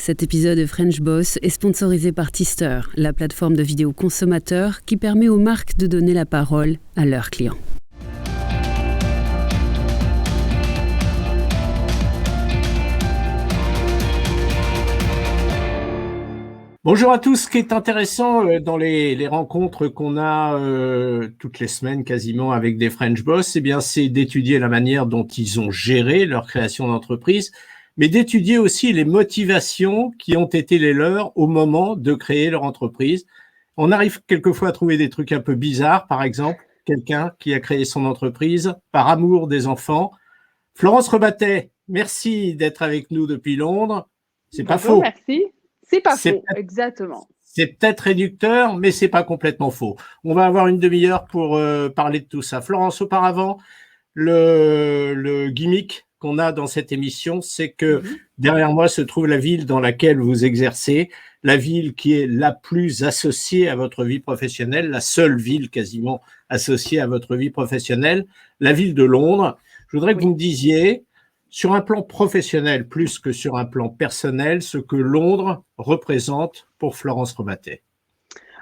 Cet épisode de French Boss est sponsorisé par Tister, la plateforme de vidéos consommateurs qui permet aux marques de donner la parole à leurs clients. Bonjour à tous. Ce qui est intéressant dans les rencontres qu'on a toutes les semaines quasiment avec des French Boss, c'est d'étudier la manière dont ils ont géré leur création d'entreprise, mais d'étudier aussi les motivations qui ont été les leurs au moment de créer leur entreprise. On arrive quelquefois à trouver des trucs un peu bizarres, par exemple, quelqu'un qui a créé son entreprise par amour des enfants. Florence Rebattet, merci d'être avec nous depuis Londres. C'est pas faux. Merci. C'est pas faux, exactement. C'est peut-être réducteur, mais c'est pas complètement faux. On va avoir une demi-heure pour parler de tout ça. Florence, auparavant, le gimmick qu'on a dans cette émission, c'est que derrière moi se trouve la ville dans laquelle vous exercez, la ville qui est la plus associée à votre vie professionnelle, la seule ville quasiment associée à votre vie professionnelle, la ville de Londres. Je voudrais que vous me disiez, sur un plan professionnel plus que sur un plan personnel, ce que Londres représente pour Florence Rebattet.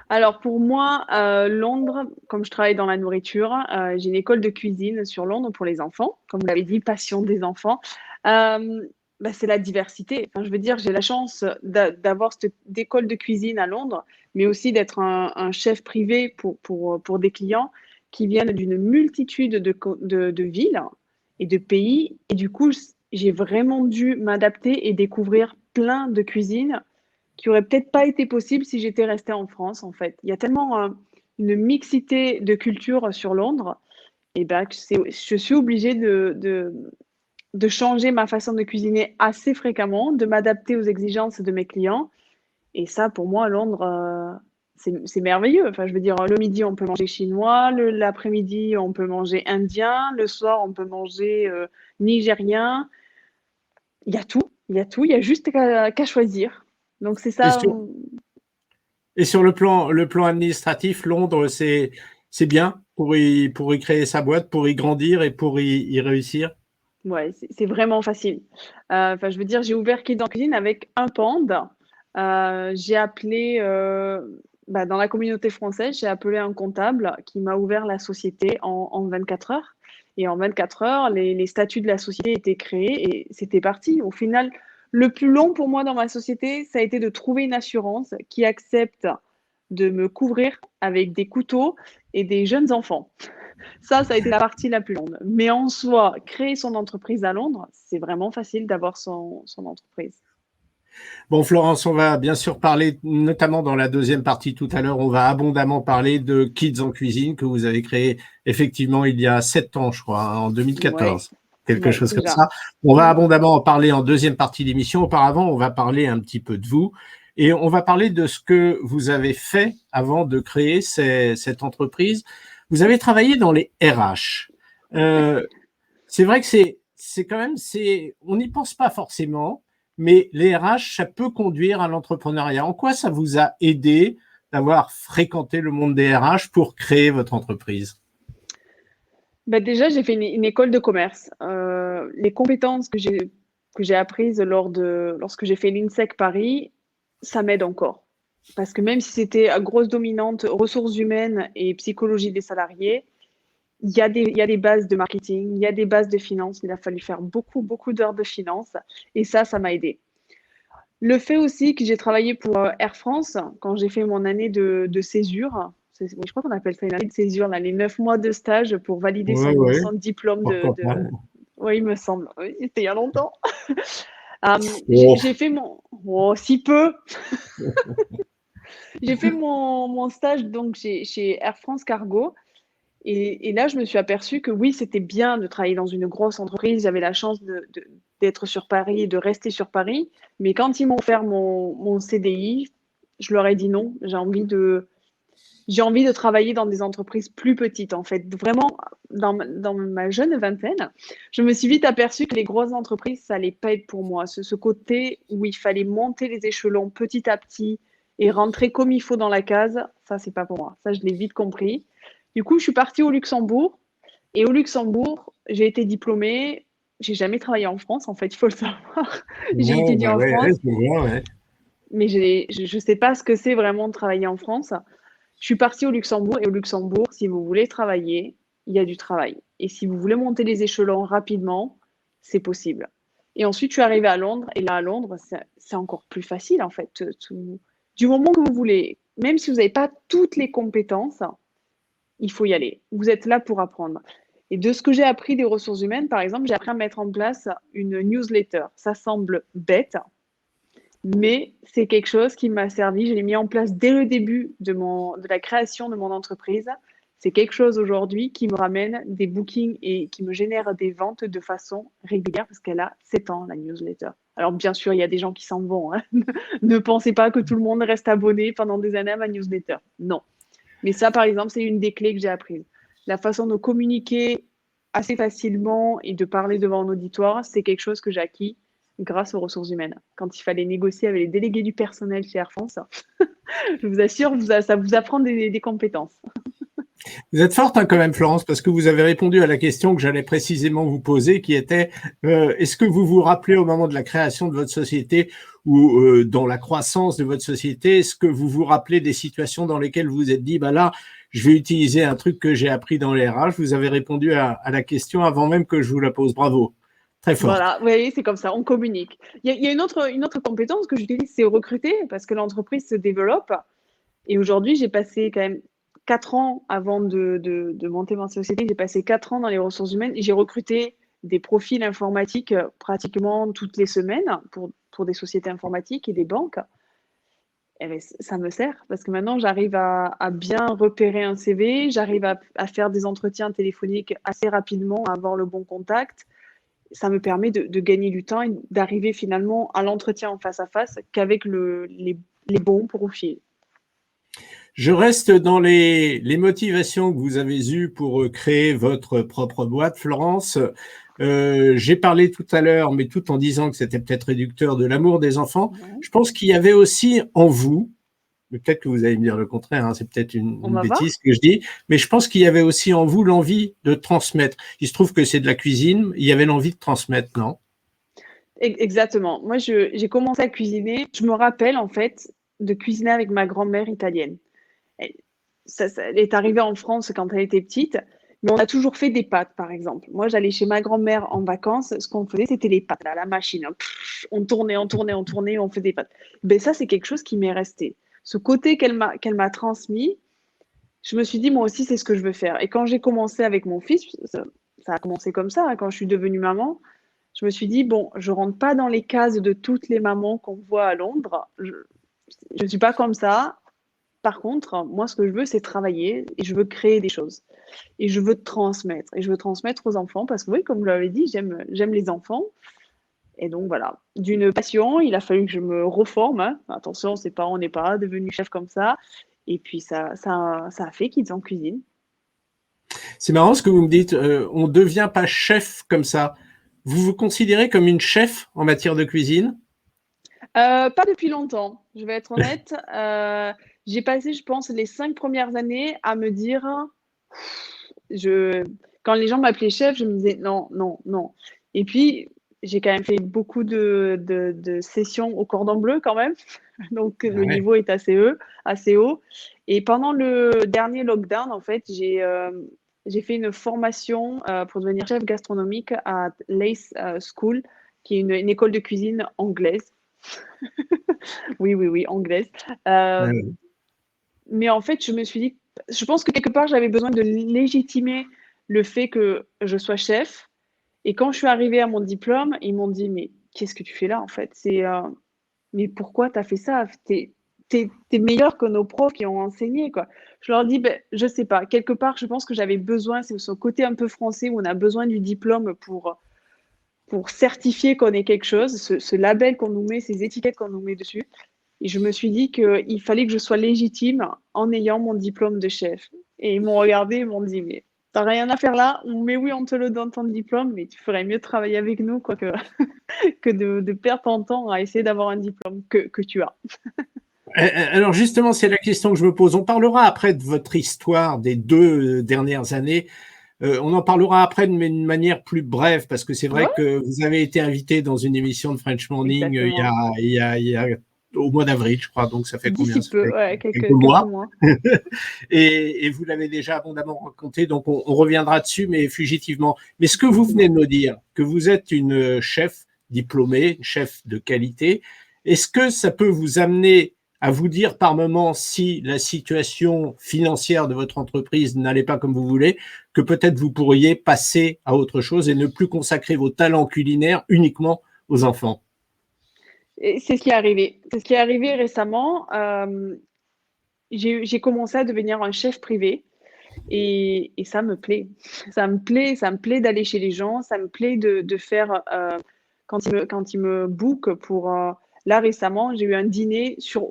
Alors pour moi, Londres, comme je travaille dans la nourriture, j'ai une école de cuisine sur Londres pour les enfants. Comme vous l'avez dit, passion des enfants. C'est la diversité. Enfin, je veux dire, j'ai la chance d'avoir cette école de cuisine à Londres, mais aussi d'être un chef privé pour des clients qui viennent d'une multitude de villes et de pays. Et du coup, j'ai vraiment dû m'adapter et découvrir plein de cuisines qui n'auraient peut-être pas été possibles si j'étais restée en France, en fait. Il y a tellement une mixité de cultures sur Londres, et je suis obligée de changer ma façon de cuisiner assez fréquemment, de m'adapter aux exigences de mes clients. Et ça, pour moi, Londres, c'est merveilleux. Enfin, je veux dire, le midi, on peut manger chinois, l'après-midi, on peut manger indien, le soir, on peut manger nigérien. Il y a tout, il y a juste qu'à choisir. Donc, c'est ça. Et sur le plan administratif, Londres, c'est bien pour y créer sa boîte, pour y grandir et pour y réussir? Ouais, c'est vraiment facile. Enfin, je veux dire, j'ai ouvert Kids en Cuisine avec un pound. J'ai appelé, dans la communauté française, j'ai appelé un comptable qui m'a ouvert la société en 24 heures. Et en 24 heures, les statuts de la société étaient créés et c'était parti. Au final, le plus long pour moi dans ma société, ça a été de trouver une assurance qui accepte de me couvrir avec des couteaux et des jeunes enfants. Ça a été la partie la plus longue. Mais en soi, créer son entreprise à Londres, c'est vraiment facile d'avoir son entreprise. Bon, Florence, on va bien sûr parler, notamment dans la deuxième partie tout à l'heure, on va abondamment parler de Kids en Cuisine que vous avez créé effectivement il y a 7 ans, je crois, en 2014. Ouais. Quelque chose déjà. Comme ça. On va abondamment en parler en deuxième partie de l'émission. Auparavant, on va parler un petit peu de vous et on va parler de ce que vous avez fait avant de créer cette entreprise. Vous avez travaillé dans les RH. C'est vrai que c'est quand même, on n'y pense pas forcément. Mais les RH, ça peut conduire à l'entrepreneuriat. En quoi ça vous a aidé d'avoir fréquenté le monde des RH pour créer votre entreprise? Déjà, j'ai fait une école de commerce. Les compétences que j'ai apprises lorsque j'ai fait l'INSEC Paris, ça m'aide encore. Parce que même si c'était à grosse dominante ressources humaines et psychologie des salariés, il y a des bases de marketing, il y a des bases de finance. Il a fallu faire beaucoup d'heures de finance. Et ça m'a aidé. Le fait aussi que j'ai travaillé pour Air France, quand j'ai fait mon année de césure, je crois qu'on appelle ça une année de césure, là, les 9 mois de stage pour valider son diplôme Oui, il me semble. Oui, c'était il y a longtemps. J'ai fait mon... Oh, si peu J'ai fait mon stage donc, chez Air France Cargo. Et là, je me suis aperçue que oui, c'était bien de travailler dans une grosse entreprise. J'avais la chance d'être sur Paris et de rester sur Paris. Mais quand ils m'ont offert mon CDI, je leur ai dit non. J'ai envie de travailler dans des entreprises plus petites, en fait. Vraiment, dans ma jeune vingtaine, je me suis vite aperçue que les grosses entreprises, ça n'allait pas être pour moi. Ce côté où il fallait monter les échelons petit à petit et rentrer comme il faut dans la case, ça, c'est pas pour moi. Ça, je l'ai vite compris. Du coup, je suis partie au Luxembourg. Et au Luxembourg, j'ai été diplômée. J'ai jamais travaillé en France, en fait, il faut le savoir. J'ai étudié en France. mais je ne sais pas ce que c'est vraiment de travailler en France. Je suis partie au Luxembourg et au Luxembourg, si vous voulez travailler, il y a du travail. Et si vous voulez monter les échelons rapidement, c'est possible. Et ensuite, je suis arrivée à Londres et là, à Londres, c'est encore plus facile en fait. Du moment que vous voulez, même si vous n'avez pas toutes les compétences, il faut y aller. Vous êtes là pour apprendre. Et de ce que j'ai appris des ressources humaines, par exemple, j'ai appris à mettre en place une newsletter. Ça semble bête, mais c'est quelque chose qui m'a servi. Je l'ai mis en place dès le début de la création de mon entreprise. C'est quelque chose aujourd'hui qui me ramène des bookings et qui me génère des ventes de façon régulière parce qu'elle a 7 ans, la newsletter. Alors, bien sûr, il y a des gens qui s'en vont. Hein. Ne pensez pas que tout le monde reste abonné pendant des années à ma newsletter. Non. Mais ça, par exemple, c'est une des clés que j'ai apprises. La façon de communiquer assez facilement et de parler devant un auditoire, c'est quelque chose que j'ai acquis grâce aux ressources humaines. Quand il fallait négocier avec les délégués du personnel chez Air France, je vous assure, ça vous apprend des compétences. Vous êtes forte quand même, Florence, parce que vous avez répondu à la question que j'allais précisément vous poser, qui était est-ce que vous vous rappelez au moment de la création de votre société ou dans la croissance de votre société, est-ce que vous vous rappelez des situations dans lesquelles vous vous êtes dit, bah là, je vais utiliser un truc que j'ai appris dans les RH. Vous avez répondu à la question avant même que je vous la pose. Bravo. Très fort. Voilà, oui, c'est comme ça, on communique. Il y a une autre compétence que j'utilise, c'est recruter, parce que l'entreprise se développe. Et aujourd'hui, j'ai passé quand même 4 ans avant de monter ma société, j'ai passé 4 ans dans les ressources humaines et j'ai recruté des profils informatiques pratiquement toutes les semaines pour des sociétés informatiques et des banques. Eh bien, ça me sert parce que maintenant, j'arrive à bien repérer un CV, j'arrive à faire des entretiens téléphoniques assez rapidement, à avoir le bon contact. Ça me permet de gagner du temps et d'arriver finalement à l'entretien en face à face qu'avec les bons profils. Je reste dans les motivations que vous avez eues pour créer votre propre boîte, Florence. J'ai parlé tout à l'heure, mais tout en disant que c'était peut-être réducteur, de l'amour des enfants. Ouais. Je pense qu'il y avait aussi en vous, mais peut-être que vous allez me dire le contraire, hein, c'est peut-être une bêtise que je dis, mais je pense qu'il y avait aussi en vous l'envie de transmettre. Il se trouve que c'est de la cuisine, il y avait l'envie de transmettre, non? Exactement. Moi, j'ai commencé à cuisiner. Je me rappelle en fait de cuisiner avec ma grand-mère italienne. Ça est arrivé en France quand elle était petite, mais on a toujours fait des pâtes, par exemple. Moi, j'allais chez ma grand-mère en vacances. Ce qu'on faisait, c'était les pâtes à la machine. On tournait, on fait des pâtes. Ben, ça, c'est quelque chose qui m'est resté. Ce côté qu'elle m'a transmis, je me suis dit, moi aussi, c'est ce que je veux faire. Et quand j'ai commencé avec mon fils, ça a commencé comme ça, hein, quand je suis devenue maman, je me suis dit, bon, je rentre pas dans les cases de toutes les mamans qu'on voit à Londres. Je ne suis pas comme ça. Par contre, moi, ce que je veux, c'est travailler et je veux créer des choses. Et je veux transmettre. Et je veux transmettre aux enfants parce que, oui, comme vous l'avez dit, j'aime les enfants. Et donc, voilà. D'une passion, il a fallu que je me reforme. Hein. Attention, on n'est pas devenu chef comme ça. Et puis, ça a fait qu'ils en cuisine. C'est marrant ce que vous me dites. On ne devient pas chef comme ça. Vous vous considérez comme une chef en matière de cuisine? Pas depuis longtemps, je vais être honnête. J'ai passé, je pense, les 5 premières années à me dire, quand les gens m'appelaient chef, je me disais non, non, non. Et puis, j'ai quand même fait beaucoup de sessions au cordon bleu quand même. Donc, le niveau est assez haut. Et pendant le dernier lockdown, en fait, j'ai fait une formation pour devenir chef gastronomique à Lace School, qui est une école de cuisine anglaise. Oui, anglaise. Mais en fait, je me suis dit, je pense que quelque part, j'avais besoin de légitimer le fait que je sois chef. Et quand je suis arrivée à mon diplôme, ils m'ont dit, mais qu'est-ce que tu fais là, en fait? Mais pourquoi tu as fait ça? T'es meilleur que nos profs qui ont enseigné, quoi. Je leur dis, ben, je sais pas. Quelque part, je pense que j'avais besoin, c'est ce côté un peu français où on a besoin du diplôme pour certifier qu'on est quelque chose, ce label qu'on nous met, ces étiquettes qu'on nous met dessus. Et je me suis dit qu'il fallait que je sois légitime en ayant mon diplôme de chef. Et ils m'ont regardé, ils m'ont dit, mais t'as rien à faire là? Mais oui, on te le donne ton diplôme, mais tu ferais mieux de travailler avec nous quoi, que de perdre ton temps à essayer d'avoir un diplôme que tu as. Alors justement, c'est la question que je me pose. On parlera après de votre histoire des 2 dernières années. On en parlera après d'une manière plus brève, parce que c'est vrai que vous avez été invité dans une émission de French Morning il y a au mois d'avril, je crois. Donc, ça fait combien? D'ici Ça peu, fait ouais, quelques quelques mois. mois. Et vous l'avez déjà abondamment raconté, donc on reviendra dessus, mais fugitivement. Mais ce que vous venez de me dire, que vous êtes une chef diplômée, chef de qualité, est-ce que ça peut vous amener à vous dire par moment, si la situation financière de votre entreprise n'allait pas comme vous voulez, que peut-être vous pourriez passer à autre chose et ne plus consacrer vos talents culinaires uniquement aux enfants? Et c'est ce qui est arrivé. C'est ce qui est arrivé récemment. J'ai commencé à devenir un chef privé et ça me plaît. Ça me plaît d'aller chez les gens, ça me plaît de faire, quand ils me bookent pour, là récemment, j'ai eu un dîner sur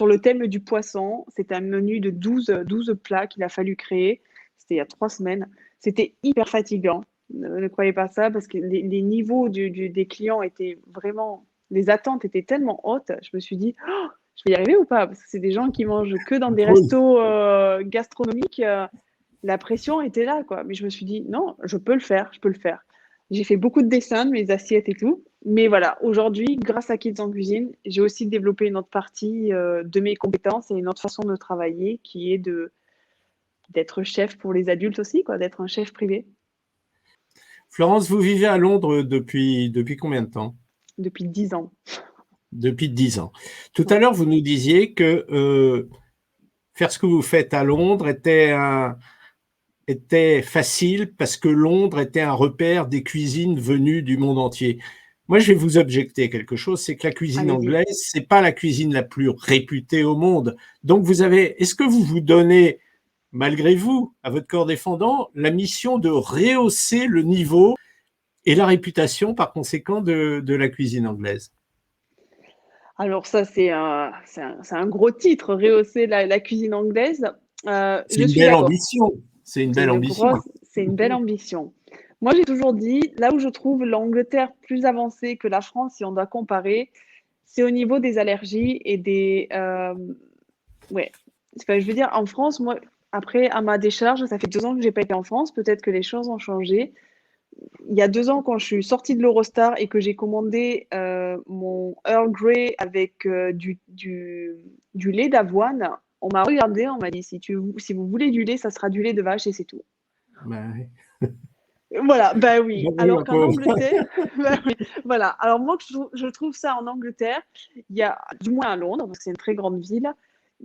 le thème du poisson. C'était un menu de 12 plats qu'il a fallu créer. C'était il y a 3 semaines. C'était hyper fatigant. Ne croyez pas ça parce que les niveaux des clients étaient vraiment, les attentes étaient tellement hautes. Je me suis dit: «Oh, je vais y arriver ou pas?» Parce que c'est des gens qui mangent que dans des Oui. restos, gastronomiques, la pression était là, quoi. Mais je me suis dit: «Non, je peux le faire, je peux le faire». J'ai fait beaucoup de dessins de mes assiettes et tout. Mais voilà, aujourd'hui, grâce à Kids en cuisine, j'ai aussi développé une autre partie, de mes compétences et une autre façon de travailler qui est d'être chef pour les adultes aussi, quoi, d'être un chef privé Florence, vous vivez à Londres depuis combien de temps? depuis 10 ans. Depuis 10 ans. Tout à Ouais. l'heure, vous nous disiez que faire ce que vous faites à Londres était facile parce que Londres était un repère des cuisines venues du monde entier. Moi, je vais vous objecter quelque chose, c'est que la cuisine Allez-y. anglaise, c'est pas la cuisine la plus réputée au monde. Donc, est-ce que vous vous donnez, malgré vous, à votre corps défendant, la mission de rehausser le niveau et la réputation, par conséquent, de la cuisine anglaise? Alors ça, c'est un gros titre, rehausser la cuisine anglaise. C'est Je une suis belle d'accord. ambition. C'est une belle ambition. C'est une belle ambition. Moi, j'ai toujours dit, là où je trouve l'Angleterre plus avancée que la France, si on doit comparer, c'est au niveau des allergies et des, ouais. Enfin, je veux dire, en France, moi, après, à ma décharge, ça fait 2 ans que j'ai pas été en France. Peut-être que les choses ont changé. Il y a 2 ans, quand je suis sortie de l'Eurostar et que j'ai commandé mon Earl Grey avec du lait d'avoine, on m'a regardé, on m'a dit si vous voulez du lait, ça sera du lait de vache et c'est tout. Ben, Voilà, bah oui. ben oui, Alors ma qu'en pauvre. Angleterre, bah oui, voilà. Alors moi, je trouve ça en Angleterre, il y a, du moins à Londres, parce que c'est une très grande ville,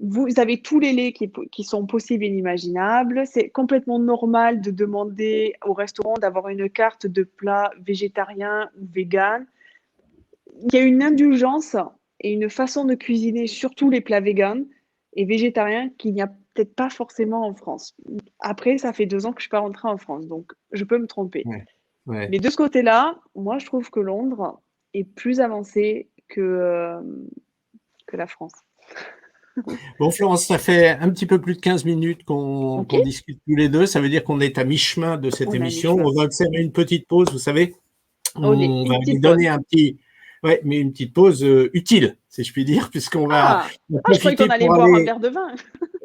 vous avez tous les laits qui sont possibles et inimaginables. C'est complètement normal de demander au restaurant d'avoir une carte de plats végétariens ou véganes. Il y a une indulgence et une façon de cuisiner, surtout les plats véganes et végétariens, qu'il n'y a peut-être pas forcément en France. Après, ça fait 2 ans que je ne suis pas rentrée en France, donc je peux me tromper. Ouais, ouais. Mais de ce côté-là, moi, je trouve que Londres est plus avancé que la France. Bon, Florence, ça fait un petit peu plus de 15 minutes Ok, qu'on discute tous les deux. Ça veut dire qu'on est à mi-chemin de cette on a émission. mi-chemin. On va observer une petite pause, vous savez. Allez, On va une lui petite pause. donner ouais, mais une petite pause utile, si je puis dire, puisqu'on va Ah, en je croyais profiter qu'on allait pour boire un aller, verre de vin.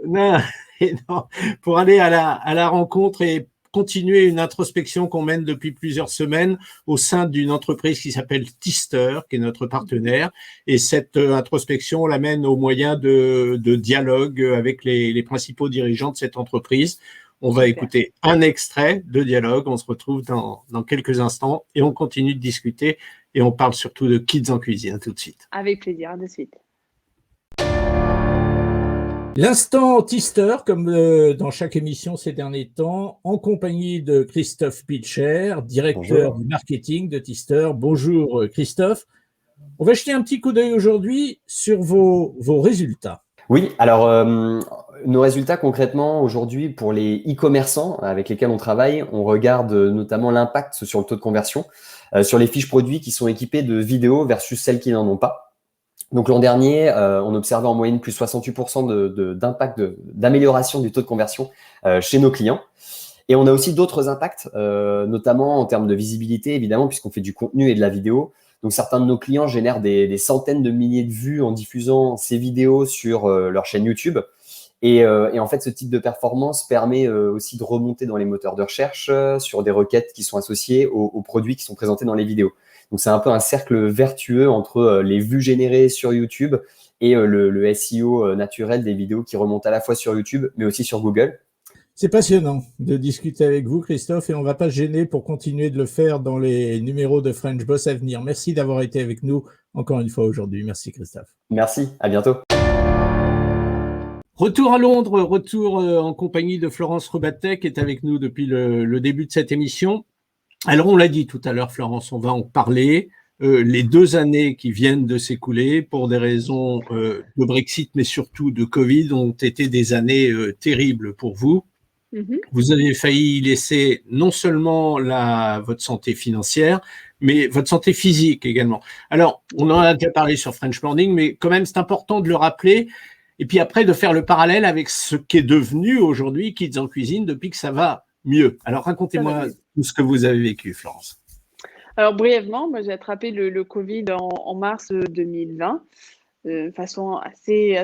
non, et non, pour aller à la rencontre et continuer une introspection qu'on mène depuis plusieurs semaines au sein d'une entreprise qui s'appelle Tister, qui est notre partenaire. Et cette introspection, on la mène au moyen de dialogue avec les principaux dirigeants de cette entreprise. On va Super. écouter un extrait de dialogue. On se retrouve dans quelques instants et on continue de discuter. Et on parle surtout de Kids en cuisine. À tout de suite. Avec plaisir, à de suite. L'instant Tister, comme dans chaque émission ces derniers temps, en compagnie de Christophe Pilcher, directeur Bonjour. du marketing de Tister. Bonjour Christophe. On va jeter un petit coup d'œil aujourd'hui sur vos résultats. Oui, alors nos résultats concrètement aujourd'hui pour les e-commerçants avec lesquels on travaille, on regarde notamment l'impact sur le taux de conversion, sur les fiches produits qui sont équipées de vidéos versus celles qui n'en ont pas. Donc l'an dernier, on observait en moyenne plus 68% d'impact d'amélioration du taux de conversion chez nos clients. Et on a aussi d'autres impacts, notamment en termes de visibilité, évidemment, puisqu'on fait du contenu et de la vidéo. Donc, certains de nos clients génèrent des centaines de milliers de vues en diffusant ces vidéos sur leur chaîne YouTube. Et en fait, ce type de performance permet aussi de remonter dans les moteurs de recherche sur des requêtes qui sont associées aux produits qui sont présentés dans les vidéos. Donc, c'est un peu un cercle vertueux entre les vues générées sur YouTube et le SEO naturel des vidéos qui remontent à la fois sur YouTube, mais aussi sur Google. C'est passionnant de discuter avec vous, Christophe, et on ne va pas se gêner pour continuer de le faire dans les numéros de French Boss à venir. Merci d'avoir été avec nous encore une fois aujourd'hui. Merci, Christophe. Merci, à bientôt. Retour à Londres, retour en compagnie de Florence Rebattet qui est avec nous depuis le début de cette émission. Alors, on l'a dit tout à l'heure, Florence, on va en parler. Les 2 années qui viennent de s'écouler pour des raisons de Brexit, mais surtout de Covid, ont été des années terribles pour vous. Vous avez failli laisser non seulement votre santé financière, mais votre santé physique également. Alors, on en a déjà parlé sur French Morning, mais quand même, c'est important de le rappeler. Et puis après, de faire le parallèle avec ce qu'est devenu aujourd'hui Kids en Cuisine depuis que ça va mieux. Alors, racontez-moi tout ce que vous avez vécu, Florence. Alors, brièvement, moi, j'ai attrapé le Covid en mars 2020 de façon assez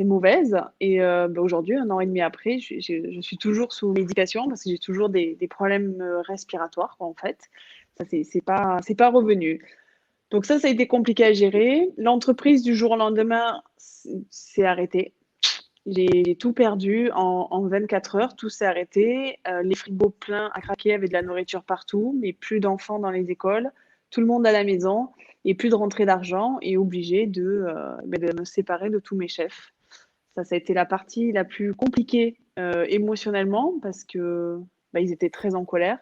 mauvaise. Et aujourd'hui, 1 an et demi après, je suis toujours sous médication parce que j'ai toujours des problèmes respiratoires, en fait. Ça, c'est pas revenu. Donc ça a été compliqué à gérer. L'entreprise, du jour au lendemain, s'est arrêtée. J'ai tout perdu en 24 heures, tout s'est arrêté. Les frigos pleins à craquer avec de la nourriture partout, mais plus d'enfants dans les écoles, tout le monde à la maison et plus de rentrée d'argent et obligé de me séparer de tous mes chefs. Ça a été la partie la plus compliquée émotionnellement parce que ils étaient très en colère.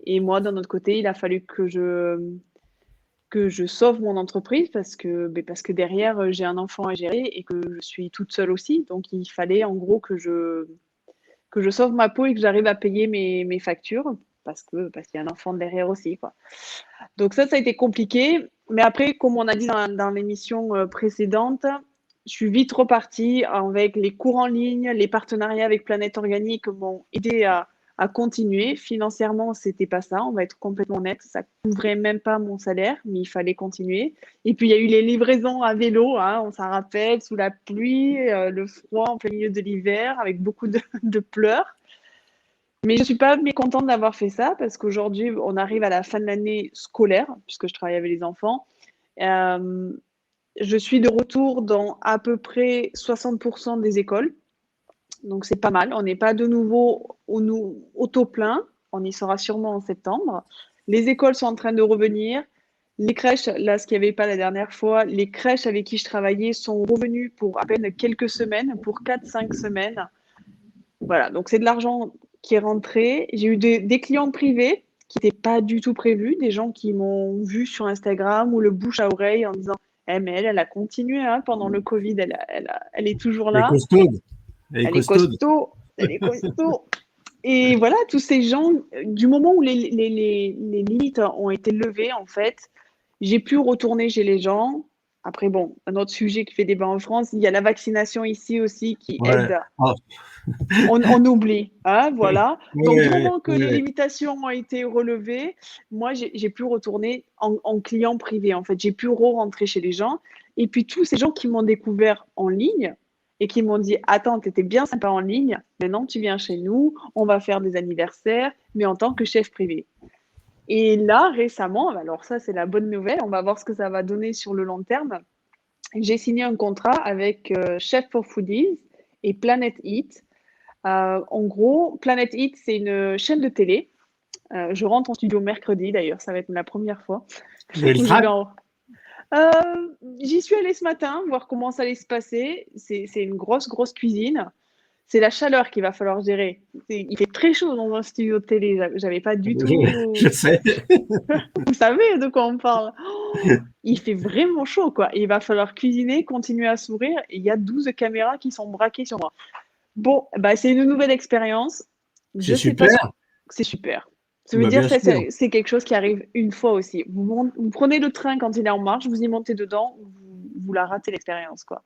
Et moi, d'un autre côté, il a fallu que je sauve mon entreprise parce que derrière, j'ai un enfant à gérer et que je suis toute seule aussi. Donc, il fallait en gros que je sauve ma peau et que j'arrive à payer mes factures parce qu'il y a un enfant derrière aussi, quoi. Donc, ça a été compliqué. Mais après, comme on a dit dans l'émission précédente, je suis vite repartie avec les cours en ligne, les partenariats avec Planète Organique m'ont aidé à continuer. Financièrement, c'était pas ça, on va être complètement honnête. Ça couvrait même pas mon salaire, mais il fallait continuer. Et puis, il y a eu les livraisons à vélo, hein, on s'en rappelle, sous la pluie, le froid en plein milieu de l'hiver, avec beaucoup de pleurs. Mais je ne suis pas mécontente d'avoir fait ça parce qu'aujourd'hui, on arrive à la fin de l'année scolaire, puisque je travaille avec les enfants. Je suis de retour dans à peu près 60% des écoles. Donc, c'est pas mal. On n'est pas de nouveau au taux plein. On y sera sûrement en septembre. Les écoles sont en train de revenir. Les crèches, là, ce qu'il n'y avait pas la dernière fois, les crèches avec qui je travaillais sont revenues pour à peine quelques semaines, pour 4-5 semaines. Voilà, donc c'est de l'argent qui est rentré. J'ai eu des clients privés qui n'étaient pas du tout prévus, des gens qui m'ont vu sur Instagram ou le bouche à oreille en disant mais elle a continué hein, pendant le Covid, elle est toujours là. Elle est costaud. Et voilà, tous ces gens, du moment où les limites ont été levées, en fait, j'ai pu retourner chez les gens. Après, bon, un autre sujet qui fait débat en France, il y a la vaccination ici aussi qui aide. On oublie, hein, voilà. Donc, du moment que les limitations ont été relevées, moi, j'ai pu retourner en client privé. En fait, j'ai pu rentrer chez les gens. Et puis, tous ces gens qui m'ont découvert en ligne et qui m'ont dit « Attends, tu étais bien sympa en ligne, maintenant tu viens chez nous, on va faire des anniversaires, mais en tant que chef privé. » Et là, récemment, alors ça, c'est la bonne nouvelle, on va voir ce que ça va donner sur le long terme. J'ai signé un contrat avec Chef for Foodies et Planet Eat. En gros, Planet Eat, c'est une chaîne de télé. Je rentre en studio mercredi, d'ailleurs, ça va être la première fois. J'y suis allée ce matin, voir comment ça allait se passer. C'est une grosse cuisine. C'est la chaleur qu'il va falloir gérer. Il fait très chaud dans un studio de télé. J'avais pas du tout. Je sais. Vous savez de quoi on parle. Il fait vraiment chaud, quoi. Et il va falloir cuisiner, continuer à sourire. Et il y a 12 caméras qui sont braquées sur moi. Bon, c'est une nouvelle expérience. C'est super. C'est super. Ça veut dire que c'est quelque chose qui arrive une fois aussi. Vous prenez le train quand il est en marche, vous y montez dedans, vous la ratez l'expérience, quoi.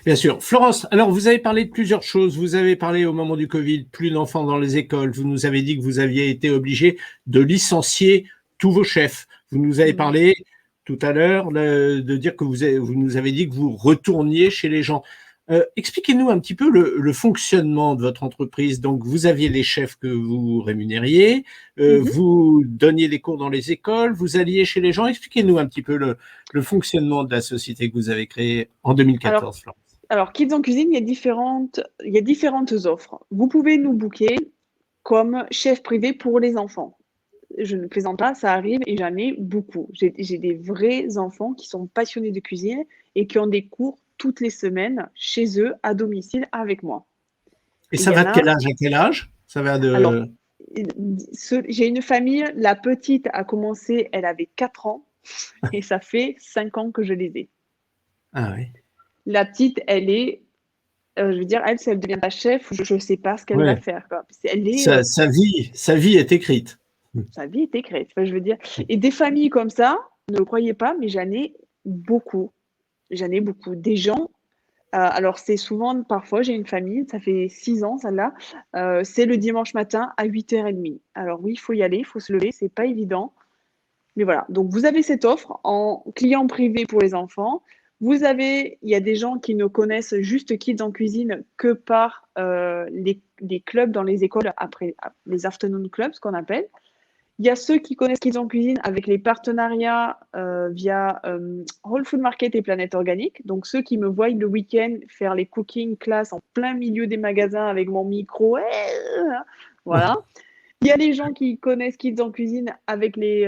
Bien sûr. Florence, alors vous avez parlé de plusieurs choses. Vous avez parlé au moment du Covid, plus d'enfants dans les écoles. Vous nous avez dit que vous aviez été obligé de licencier tous vos chefs. Vous nous avez parlé tout à l'heure de dire que vous nous avez dit que vous retourniez chez les gens. Expliquez-nous un petit peu le fonctionnement de votre entreprise. Donc, vous aviez les chefs que vous rémunériez, vous donniez des cours dans les écoles, vous alliez chez les gens. Expliquez-nous un petit peu le fonctionnement de la société que vous avez créée en 2014, Florence. Alors, Kids en Cuisine, il y a différentes offres. Vous pouvez nous booker comme chef privé pour les enfants. Je ne plaisante pas, ça arrive et j'en ai beaucoup. J'ai des vrais enfants qui sont passionnés de cuisine et qui ont des cours toutes les semaines chez eux, à domicile, avec moi. Et ça va de quel âge à quel âge? Ça va de... Alors, j'ai une famille, la petite a commencé, elle avait 4 ans et ça fait 5 ans que je les ai. Ah oui. La petite, elle est, je veux dire, si elle devient la chef, je ne sais pas ce qu'elle va faire, quoi. Elle est, sa vie est écrite. Sa vie est écrite, enfin, je veux dire. Et des familles comme ça, ne le croyez pas, mais j'en ai beaucoup. J'en ai beaucoup. Des gens, alors c'est souvent, parfois, j'ai une famille, ça fait 6 ans, celle-là, c'est le dimanche matin à 8h30. Alors oui, il faut y aller, il faut se lever, c'est pas évident. Mais voilà, donc vous avez cette offre en client privé pour les enfants. Il y a des gens qui ne connaissent juste Kids en Cuisine que par les clubs dans les écoles, après les afternoon clubs, ce qu'on appelle. Il y a ceux qui connaissent Kids en Cuisine avec les partenariats via Whole Food Market et Planète Organique. Donc, ceux qui me voient le week-end faire les cooking classes en plein milieu des magasins avec mon micro. Voilà. Il y a les gens qui connaissent Kids en Cuisine avec les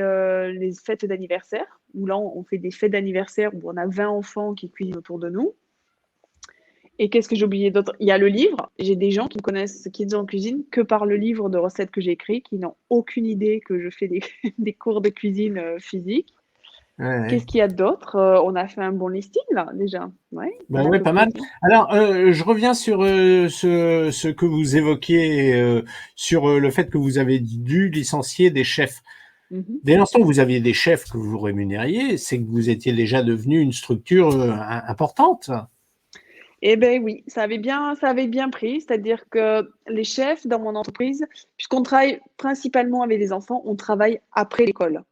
fêtes d'anniversaire, où là, on fait des fêtes d'anniversaire où on a 20 enfants qui cuisinent autour de nous. Et qu'est-ce que j'ai oublié d'autre? Il y a le livre. J'ai des gens qui connaissent Kids en Cuisine que par le livre de recettes que j'ai écrit, qui n'ont aucune idée que je fais des cours de cuisine physique. Ouais. Qu'est-ce qu'il y a d'autre? On a fait un bon listing là déjà. Ouais, pas mal. Alors, je reviens sur ce que vous évoquiez sur le fait que vous avez dû licencier des chefs. Dès l'instant où vous aviez des chefs que vous rémunériez, c'est que vous étiez déjà devenu une structure importante. Eh bien oui, ça avait bien pris, c'est-à-dire que les chefs dans mon entreprise, puisqu'on travaille principalement avec les enfants, on travaille après l'école.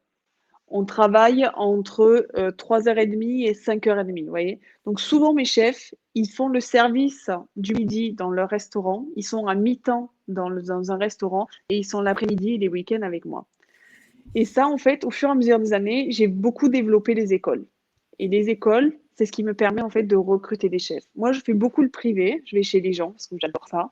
On travaille entre 3h30 et 5h30, vous voyez. Donc souvent mes chefs, ils font le service du midi dans leur restaurant, ils sont à mi-temps dans un restaurant et ils sont l'après-midi et les week-ends avec moi. Et ça, en fait, au fur et à mesure des années, j'ai beaucoup développé les écoles. Et les écoles, c'est ce qui me permet en fait de recruter des chefs. Moi, je fais beaucoup le privé, je vais chez les gens parce que j'adore ça.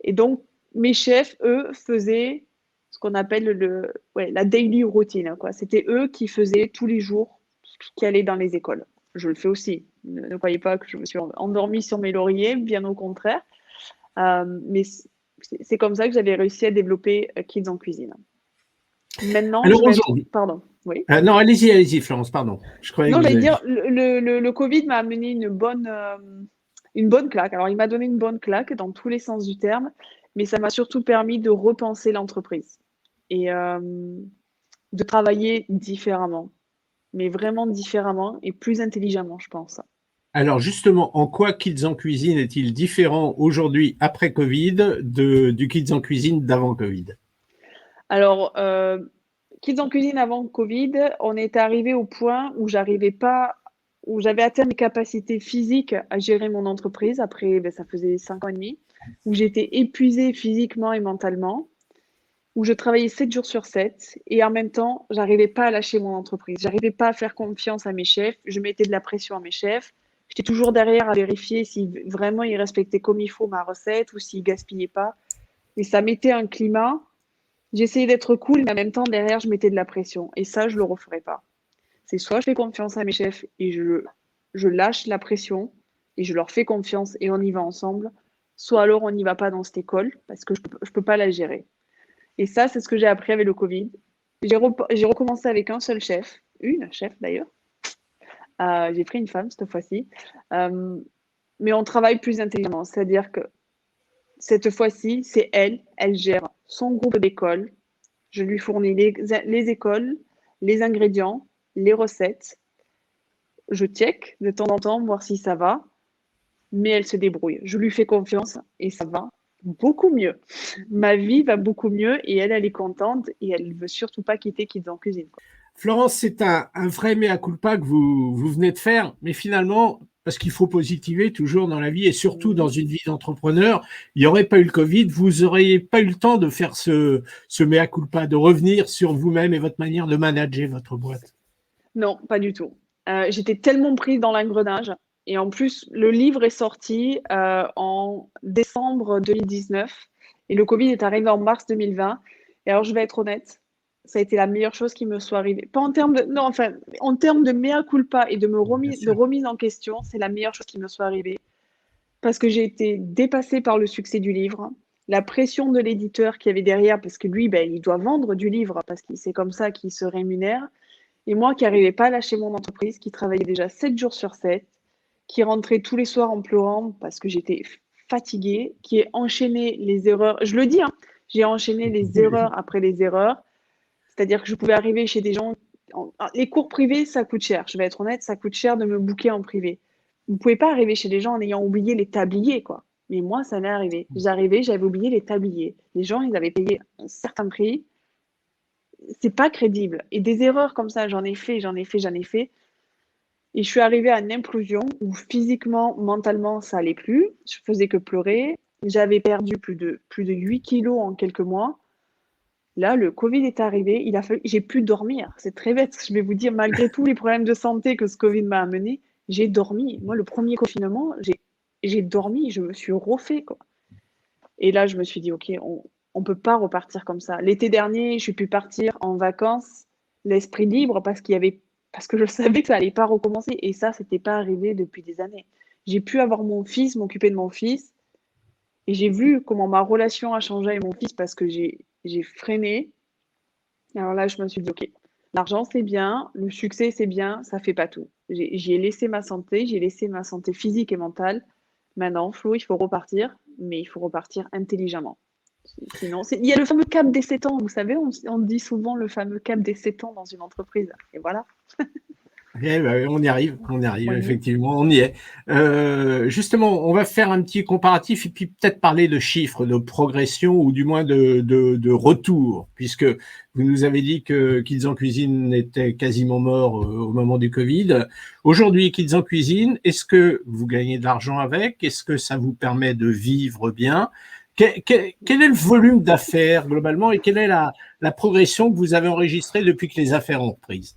Et donc, mes chefs, eux, faisaient ce qu'on appelle la daily routine, quoi. C'était eux qui faisaient tous les jours ce qui allait dans les écoles. Je le fais aussi. Ne croyez pas que je me suis endormie sur mes lauriers, bien au contraire. Mais c'est comme ça que j'avais réussi à développer Kids en Cuisine. Maintenant, alors aujourd'hui, pardon. Oui. Non, allez-y, Florence, pardon. Je croyais non, que j'allais dire, le Covid m'a amené une bonne claque. Alors, il m'a donné une bonne claque dans tous les sens du terme, mais ça m'a surtout permis de repenser l'entreprise et de travailler différemment, mais vraiment différemment et plus intelligemment, je pense. Alors justement, en quoi Kids en Cuisine est-il différent aujourd'hui après Covid du Kids en Cuisine d'avant Covid? Alors, Kids en Cuisine avant Covid, on est arrivé au point où j'avais atteint mes capacités physiques à gérer mon entreprise. Après, ça faisait 5 ans et demi, où j'étais épuisée physiquement et mentalement, où je travaillais 7 jours sur 7 et en même temps, j'arrivais pas à lâcher mon entreprise. J'arrivais pas à faire confiance à mes chefs. Je mettais de la pression à mes chefs. J'étais toujours derrière à vérifier si vraiment ils respectaient comme il faut ma recette ou s'ils gaspillaient pas. Et ça mettait un climat. J'essayais d'être cool, mais en même temps, derrière, je mettais de la pression. Et ça, je le referais pas. C'est soit je fais confiance à mes chefs et je lâche la pression et je leur fais confiance et on y va ensemble, soit alors on n'y va pas dans cette école parce que je peux pas la gérer. Et ça, c'est ce que j'ai appris avec le Covid. J'ai recommencé avec un seul chef, une chef d'ailleurs. J'ai pris une femme cette fois-ci. Mais on travaille plus intelligemment. C'est-à-dire que cette fois-ci, c'est elle gère son groupe d'école. Je lui fournis les écoles, les ingrédients, les recettes. Je check de temps en temps, voir si ça va. Mais elle se débrouille. Je lui fais confiance et ça va beaucoup mieux. Ma vie va beaucoup mieux et elle est contente et elle ne veut surtout pas quitter Kids en Cuisine, quoi. Florence, c'est un vrai mea culpa que vous venez de faire, mais finalement, parce qu'il faut positiver toujours dans la vie et surtout dans une vie d'entrepreneur. Il n'y aurait pas eu le Covid, vous n'auriez pas eu le temps de faire ce mea culpa, de revenir sur vous-même et votre manière de manager votre boîte. Non, pas du tout. J'étais tellement prise dans l'engrenage. Et en plus, le livre est sorti en décembre 2019 et le Covid est arrivé en mars 2020. Et alors, je vais être honnête, ça a été la meilleure chose qui me soit arrivée. Pas en termes de, non, enfin, en termes de mea culpa et de remise en question, c'est la meilleure chose qui me soit arrivée. Parce que j'ai été dépassée par le succès du livre, la pression de l'éditeur qui avait derrière, parce que lui, il doit vendre du livre, parce que c'est comme ça qu'il se rémunère. Et moi qui n'arrivais pas à lâcher mon entreprise, qui travaillait déjà 7 jours sur 7, qui rentrait tous les soirs en pleurant parce que j'étais fatiguée, qui ai enchaîné les erreurs. Je le dis, hein, j'ai enchaîné les erreurs après les erreurs. C'est-à-dire que je pouvais arriver chez des gens. Les cours privés, ça coûte cher. Je vais être honnête, ça coûte cher de me booker en privé. Vous ne pouvez pas arriver chez des gens en ayant oublié les tabliers, quoi. Mais moi, ça m'est arrivé. J'arrivais, j'avais oublié les tabliers. Les gens, ils avaient payé un certain prix. C'est pas crédible. Et des erreurs comme ça, j'en ai fait. Et je suis arrivée à une implosion où physiquement, mentalement, ça allait plus. Je faisais que pleurer. J'avais perdu plus de 8 kilos en quelques mois. Là, le Covid est arrivé. J'ai pu dormir. C'est très bête. Je vais vous dire, malgré tous les problèmes de santé que ce Covid m'a amené, j'ai dormi. Moi, le premier confinement, j'ai dormi. Je me suis refait, quoi. Et là, je me suis dit, OK, on peut pas repartir comme ça. L'été dernier, je suis pu partir en vacances, l'esprit libre, parce que je savais que ça allait pas recommencer. Et ça, c'était pas arrivé depuis des années. J'ai pu avoir mon fils, m'occuper de mon fils. Et j'ai vu comment ma relation a changé avec mon fils parce que j'ai freiné. Alors là, je me suis dit, OK, l'argent, c'est bien, le succès, c'est bien, ça fait pas tout. J'y ai laissé ma santé, j'ai laissé ma santé physique et mentale. Maintenant, Flo, il faut repartir, mais il faut repartir intelligemment. Sinon, il y a le fameux cap des 7 ans. Vous savez, on dit souvent le fameux cap des 7 ans dans une entreprise. Et voilà. On y arrive, Oui. effectivement, on y est. Justement, on va faire un petit comparatif et puis peut-être parler de chiffres, de progression ou du moins de retour, puisque vous nous avez dit que Kids en Cuisine était quasiment mort au moment du Covid. Aujourd'hui, Kids en Cuisine, est-ce que vous gagnez de l'argent avec? Est-ce que ça vous permet de vivre bien? Quel est le volume d'affaires globalement et quelle est la progression que vous avez enregistrée depuis que les affaires ont repris?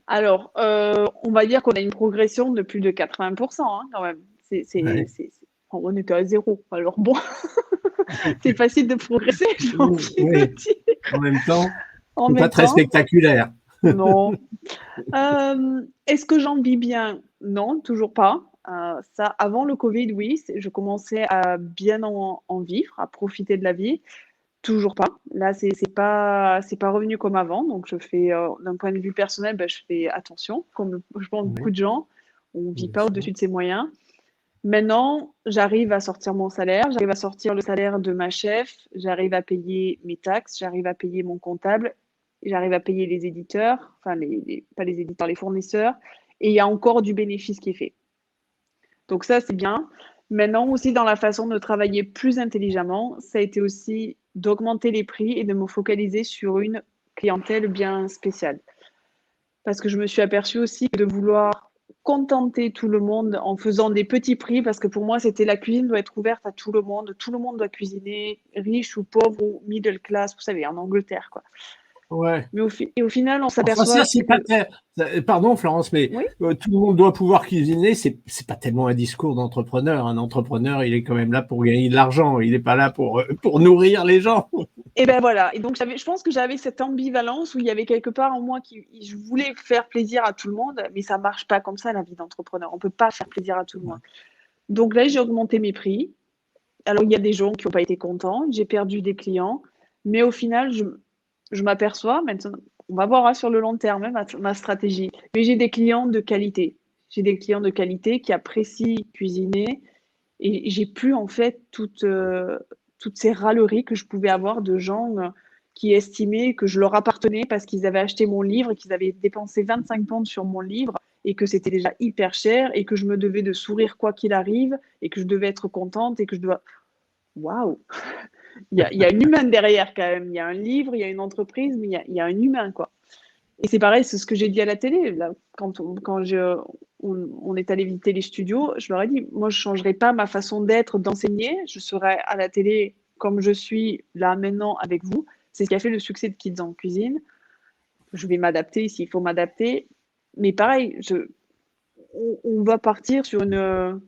Alors, on va dire qu'on a une progression de plus de 80%, hein, quand même. Ouais. On était à 0. Alors bon, c'est facile de progresser, j'ai envie de dire. En même temps, En c'est même pas très temps, spectaculaire. non. Est-ce que j'en vis bien? Non, toujours pas. Ça, avant le Covid, oui, je commençais à bien en vivre, à profiter de la vie. Toujours pas. Là, c'est pas revenu comme avant. Donc, je fais, d'un point de vue personnel, je fais attention. Comme je pense beaucoup de gens, on vit pas au-dessus de ses moyens. Maintenant, j'arrive à sortir mon salaire, j'arrive à sortir le salaire de ma chef, j'arrive à payer mes taxes, j'arrive à payer mon comptable, j'arrive à payer les éditeurs, enfin, pas les éditeurs, les fournisseurs, et il y a encore du bénéfice qui est fait. Donc ça, c'est bien. Maintenant aussi, dans la façon de travailler plus intelligemment, ça a été aussi d'augmenter les prix et de me focaliser sur une clientèle bien spéciale. Parce que je me suis aperçue aussi que de vouloir contenter tout le monde en faisant des petits prix, parce que pour moi, c'était la cuisine doit être ouverte à tout le monde doit cuisiner, riche ou pauvre ou middle class, vous savez, en Angleterre, quoi. Ouais. Mais au final, on Enfin, s'aperçoit ça, c'est pas très... Pardon, Florence, mais Oui. tout le monde doit pouvoir cuisiner. C'est pas tellement un discours d'entrepreneur. Un entrepreneur, il est quand même là pour gagner de l'argent. Il n'est pas là pour nourrir les gens. Et ben voilà. Et donc, je pense que j'avais cette ambivalence où il y avait quelque part en moi je voulais faire plaisir à tout le monde, mais ça marche pas comme ça, la vie d'entrepreneur. On peut pas faire plaisir à tout le monde. Donc là, j'ai augmenté mes prix. Alors, il y a des gens qui n'ont pas été contents. J'ai perdu des clients. Mais au final, je m'aperçois maintenant, on va voir sur le long terme ma stratégie. Mais j'ai des clients de qualité. J'ai des clients de qualité qui apprécient cuisiner. Et j'ai plus, en fait, toutes ces râleries que je pouvais avoir de gens qui estimaient que je leur appartenais parce qu'ils avaient acheté mon livre, qu'ils avaient dépensé 25 pounds sur mon livre et que c'était déjà hyper cher et que je me devais de sourire quoi qu'il arrive et que je devais être contente et que je dois... Waouh! Il y a une humaine derrière quand même. Il y a un livre, il y a une entreprise, mais il y a un humain, quoi. Et c'est pareil, c'est ce que j'ai dit à la télé. Là, quand on est allé visiter les studios, je leur ai dit, moi, je ne changerai pas ma façon d'être, d'enseigner. Je serai à la télé comme je suis là maintenant avec vous. C'est ce qui a fait le succès de Kids en cuisine. Je vais m'adapter s'il faut m'adapter. Mais pareil, on va partir sur une...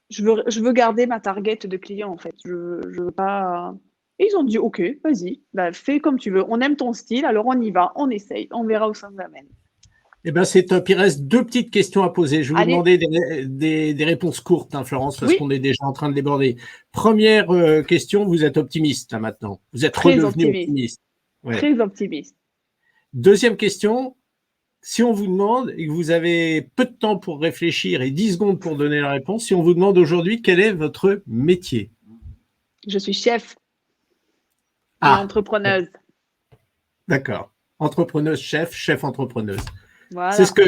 Je veux garder ma target de clients, en fait. Je veux pas... Et ils ont dit, OK, vas-y, bah, fais comme tu veux. On aime ton style, alors on y va, on essaye, on verra où ça nous amène. Eh bien, c'est top. Il reste 2 petites questions à poser. Je vais vous Allez. demander des réponses courtes, hein, Florence, parce Oui. qu'on est déjà en train de déborder. Première question, vous êtes optimiste là maintenant. Vous êtes Très redevenu optimiste. optimiste. Ouais. Très optimiste. Deuxième question, si on vous demande, et que vous avez peu de temps pour réfléchir et 10 secondes pour donner la réponse, si on vous demande aujourd'hui quel est votre métier? Je suis chef et Ah, entrepreneuse. d'accord. Entrepreneuse, chef entrepreneuse. Voilà. C'est ce que,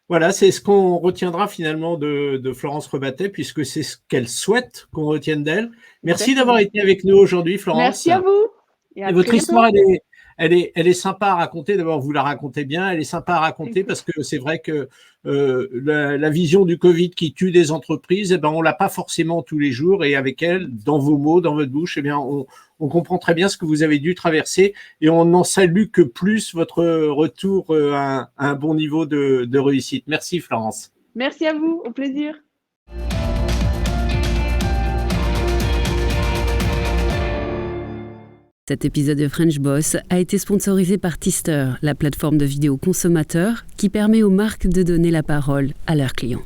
voilà, c'est ce qu'on retiendra finalement de Florence Rebattet, puisque c'est ce qu'elle souhaite qu'on retienne d'elle. Merci Exactement. d'avoir été avec nous aujourd'hui, Florence. Merci à vous. Et à Et votre très histoire, bientôt. elle est sympa à raconter. D'abord, vous la racontez bien. Elle est sympa à raconter parce que c'est vrai que la vision du Covid qui tue des entreprises, eh ben, on l'a pas forcément tous les jours. Et avec elle, dans vos mots, dans votre bouche, eh bien, on comprend très bien ce que vous avez dû traverser. Et on n'en salue que plus votre retour à un bon niveau de réussite. Merci, Florence. Merci à vous. Au plaisir. Cet épisode de French Boss a été sponsorisé par Tister, la plateforme de vidéos consommateurs qui permet aux marques de donner la parole à leurs clients.